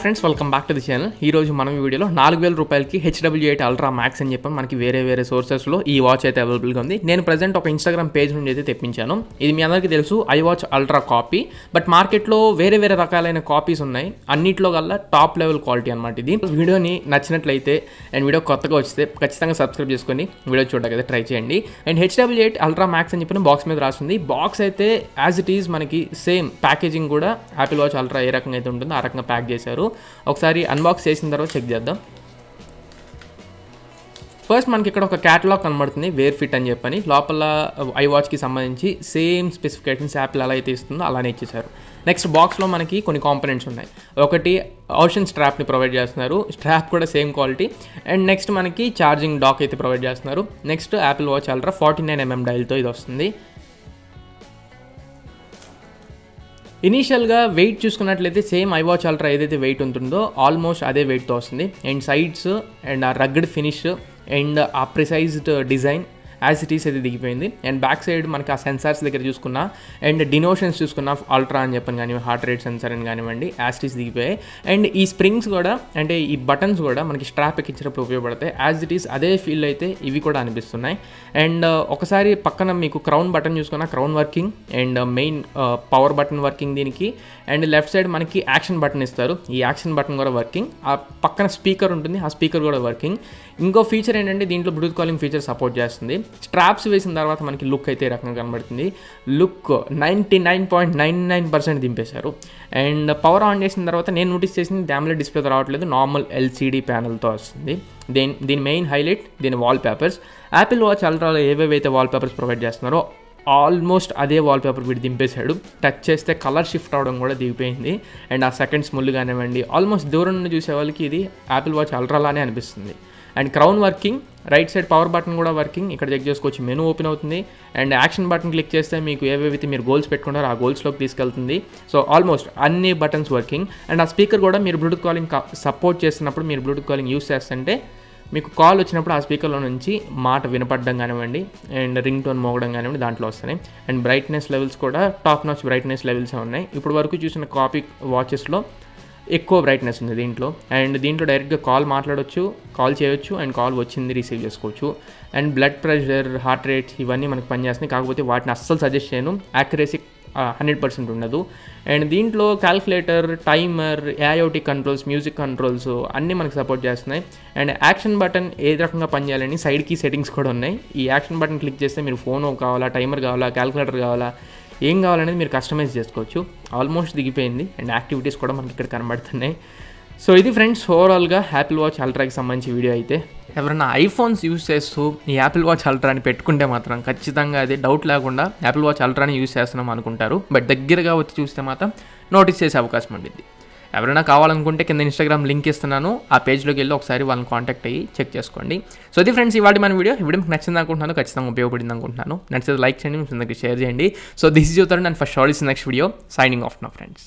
Friends welcome back to the channel. ఈ రోజు మనం ఈ వీడియోలో 4000 రూపాయలకి HW8 అల్ట్రా మ్యాక్స్ అని చెప్పి మనకి వేరే సోర్సెస్లో ఈ వాచ్ అయితే అవైలబుల్గా ఉంది. నేను ప్రజెంట్ ఒక ఇన్స్టాగ్రామ్ పేజ్ నుండి అయితే తెప్పించాను. ఇది మీ అందరికీ తెలుసు iWatch అల్ట్రా కాపీ, బట్ మార్కెట్లో వేరే రకాలైన కాపీస్ ఉన్నాయి. అన్నిట్లో కల్లా టాప్ లెవెల్ క్వాలిటీ అనమాట. ఇది వీడియోని నచ్చినట్లయితే అండ్ వీడియో కొత్తగా వస్తే ఖచ్చితంగా సబ్స్క్రైబ్ చేసుకొని వీడియో చూడడానికి అయితే ట్రై చేయండి. అండ్ HW8 అల్ట్రా మ్యాక్స్ అని చెప్పిన బాక్స్ మీద రాస్తుంది. బాక్స్ అయితే యాజ్ ఇట్ ఈజ్ మనకి సేమ్ ప్యాకేజింగ్ కూడా యాపిల్ వాచ్ అల్ట్రా ఏ రకంగా అయితే ఉంటుందో ఆ రకంగా ప్యాక్ చేశారు. ఒకసారి అన్బాక్స్ చేసిన తర్వాత చెక్ చేద్దాం. ఫస్ట్ మనకి ఇక్కడ ఒక క్యాటలాగ్ కనబడుతుంది, వేర్ ఫిట్ అని చెప్పని. లోపల iWatchకి సంబంధించి సేమ్ స్పెసిఫికేషన్స్ యాపిల్ ఎలా అయితే ఇస్తుందో అలానే ఇచ్చేసారు. నెక్స్ట్ బాక్స్లో మనకి కొన్ని కాంపోనెంట్స్ ఉన్నాయి. ఒకటి ఓషన్ స్ట్రాప్ని ప్రొవైడ్ చేస్తున్నారు, స్ట్రాప్ కూడా సేమ్ క్వాలిటీ. అండ్ నెక్స్ట్ మనకి ఛార్జింగ్ డాక్ అయితే ప్రొవైడ్ చేస్తున్నారు. Next Apple watch ultra 49mm డైల్తో ఇది వస్తుంది. ఇనీషియల్గా వెయిట్ చూసుకున్నట్లయితే సేమ్ iWatch అల్ట్రా ఏదైతే వెయిట్ ఉంటుందో ఆల్మోస్ట్ అదే వెయిట్తో వస్తుంది. అండ్ సైడ్స్ అండ్ ఆ రగ్గడ్ ఫినిష్ అండ్ ఆ precised design as it is అయితే దిగిపోయింది. అండ్ బ్యాక్ సైడ్ మనకి ఆ సెన్సార్స్ దగ్గర చూసుకున్నా అండ్ డినోషన్స్ చూసుకున్నా అల్ట్రా అని చెప్పని కానివ్వండి, హార్ట్ రేట్ సెన్సార్ అని కానివ్వండి, యాజ్ ఇట్ ఈస్ దిగిపోయాయి. అండ్ ఈ స్ప్రింగ్స్ కూడా అంటే ఈ బటన్స్ కూడా మనకి స్ట్రాప్ ఎక్కించినప్పుడు ఉపయోగపడతాయి. యాజ్ ఇట్ ఈస్ అదే ఫీల్ అయితే ఇవి కూడా అనిపిస్తున్నాయి. అండ్ ఒకసారి పక్కన మీకు క్రౌన్ బటన్ చూసుకున్నా crown working and main power button working దీనికి. అండ్ లెఫ్ట్ సైడ్ మనకి యాక్షన్ బటన్ ఇస్తారు, ఈ యాక్షన్ బటన్ కూడా వర్కింగ్. ఆ పక్కన స్పీకర్ ఉంటుంది, ఆ స్పీకర్ కూడా వర్కింగ్. ఇంకో ఫీచర్ ఏంటంటే దీంట్లో బ్లూటూత్ కాలింగ్ ఫీచర్ సపోర్ట్ చేస్తుంది. స్ట్రాప్స్ వేసిన తర్వాత మనకి లుక్ అయితే ఈ రకంగా కనబడుతుంది. లుక్ 99.99% దింపేశారు. అండ్ పవర్ ఆన్ చేసిన తర్వాత నేను నోటీస్ చేసింది డామ్లెట్ డిస్ప్లేతో రావట్లేదు, నార్మల్ LCD ప్యానల్తో వస్తుంది. దీని మెయిన్ హైలైట్ దీని వాల్ పేపర్స్. యాపిల్ వాచ్ అల్ట్రాలో ఏవేవైతే వాల్ పేపర్స్ ప్రొవైడ్ చేస్తున్నారో ఆల్మోస్ట్ అదే వాల్పేపర్ వీడు దింపేశాడు. టచ్ చేస్తే కలర్ షిఫ్ట్ అవడం కూడా దిగిపోయింది. అండ్ ఆ సెకండ్స్ ముళ్ళు కానివ్వండి, ఆల్మోస్ట్ దూరం నుండి చూసే వాళ్ళకి ఇది యాపిల్ వాచ్ అల్ట్రాలానే అనిపిస్తుంది. And crown working, right side power button కూడా వర్కింగ్. ఇక్కడ చెక్ చేసుకోవచ్చు, మెనూ ఓపెన్ అవుతుంది. అండ్ యాక్షన్ బటన్ క్లిక్ చేస్తే మీకు ఏవేవైతే మీరు గోల్స్ పెట్టుకుంటారో ఆ గోల్స్లోకి తీసుకెళ్తుంది. సో ఆల్మోస్ట్ అన్ని బటన్స్ వర్కింగ్. అండ్ ఆ స్పీకర్ కూడా మీరు బ్లూటూత్ కాలింగ్ సపోర్ట్ చేస్తున్నప్పుడు మీరు బ్లూటూత్ కాలింగ్ యూస్ చేస్తుంటే మీకు కాల్ వచ్చినప్పుడు ఆ స్పీకర్లో నుంచి మాట వినపడడం కానివ్వండి అండ్ రింగ్ టోన్ మోగడం కానివ్వండి దాంట్లో వస్తున్నాయి. అండ్ బ్రైట్నెస్ లెవెల్స్ కూడా టాప్ నాచ్ బ్రైట్నెస్ లెవెల్స్ ఉన్నాయి. ఇప్పుడు వరకు చూసిన కాపీ వాచెస్లో ఎక్కువ బ్రైట్నెస్ ఉంది దీంట్లో. అండ్ దీంట్లో డైరెక్ట్గా కాల్ మాట్లాడవచ్చు, కాల్ చేయొచ్చు అండ్ కాల్ వచ్చింది రిసీవ్ చేసుకోవచ్చు. And blood pressure, heart rate ఇవన్నీ మనకు పనిచేస్తున్నాయి. కాకపోతే వాటిని అస్సలు సజెస్ట్ చేయను, యాక్యురసీ 100% ఉండదు. అండ్ దీంట్లో calculator, timer, AIoT controls, music controls అన్నీ మనకు సపోర్ట్ చేస్తున్నాయి. అండ్ యాక్షన్ బటన్ ఏ రకంగా పనిచేయాలని సైడ్కి సెట్టింగ్స్ కూడా ఉన్నాయి. ఈ యాక్షన్ బటన్ క్లిక్ చేస్తే మీరు ఫోన్ కావాలా, టైమర్ కావాలా, క్యాల్కులేటర్ కావాలా, ఏం కావాలనేది మీరు కస్టమైజ్ చేసుకోవచ్చు. ఆల్మోస్ట్ దిగిపోయింది. అండ్ యాక్టివిటీస్ కూడా మనకి ఇక్కడ కనబడుతున్నాయి. సో ఇది ఫ్రెండ్స్ ఓవరాల్గా యాపిల్ వాచ్ అల్ట్రాకి సంబంధించి వీడియో అయితే. ఎవరైనా ఐఫోన్స్ యూస్ చేస్తూ ఈ యాపిల్ వాచ్ అల్ట్రాని పెట్టుకుంటే మాత్రం ఖచ్చితంగా అది డౌట్ లేకుండా యాపిల్ వాచ్ అల్ట్రాని యూస్ చేస్తున్నాం అనుకుంటారు. బట్ దగ్గరగా వచ్చి చూస్తే మాత్రం నోటీస్ చేసే అవకాశం ఉంటుంది. ఎవరైనా కావాలనుకుంటే కింద ఇన్స్టాగ్రామ్ లింక్ ఇస్తున్నాను, ఆ పేజ్లోకి వెళ్ళి ఒకసారి వాళ్ళని కాంటాక్ట్ అయ్యి చెక్ చేసుకోండి. సో ఇది ఫ్రెండ్స్ ఇవాళ మన వీడియో మీకు నచ్చింది అనుకుంటున్నాను, ఖచ్చితంగా ఉపయోగపడింది అనుకుంటున్నాను. నచ్చితే లైక్ చేయండి, మీ ఫ్రెండ్స్కి షేర్ చేయండి. So this is Tharun and for sure is next video. Signing off నా ఫ్రెండ్స్.